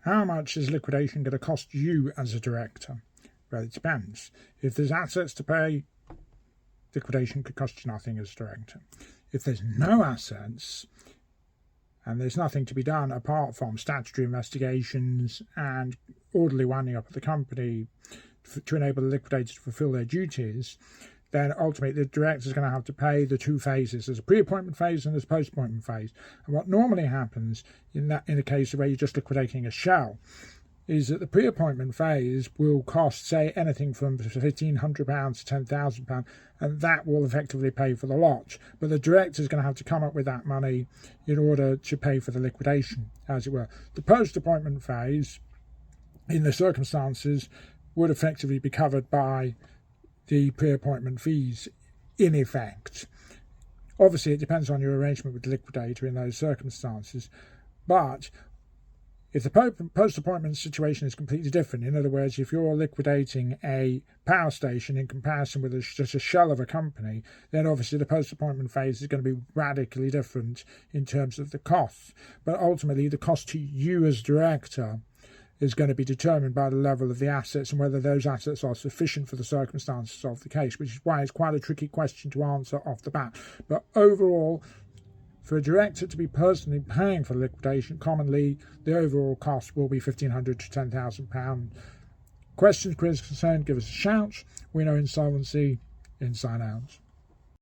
How much is liquidation going to cost you as a director? Well, it depends. If there's assets to pay, liquidation could cost you nothing as a director. If there's no assets and there's nothing to be done apart from statutory investigations and orderly winding up of the company to enable the liquidators to fulfil their duties, then ultimately the director is going to have to pay the two phases. There's a pre-appointment phase and there's a post-appointment phase. And what normally happens in a case where you're just liquidating a shell is that the pre-appointment phase will cost, say, anything from £1,500 to £10,000, and that will effectively pay for the lot. But the director is going to have to come up with that money in order to pay for the liquidation, as it were. The post-appointment phase, in the circumstances, would effectively be covered by the pre-appointment fees, in effect. Obviously, it depends on your arrangement with the liquidator in those circumstances, but if the post-appointment situation is completely different, in other words, if you're liquidating a power station in comparison with just a shell of a company, then obviously the post-appointment phase is going to be radically different in terms of the costs. But ultimately, the cost to you as director is going to be determined by the level of the assets and whether those assets are sufficient for the circumstances of the case, which is why it's quite a tricky question to answer off the bat. But overall, for a director to be personally paying for liquidation, commonly the overall cost will be £1,500 to £10,000. Questions, queries, concerned, give us a shout. We know insolvency inside out.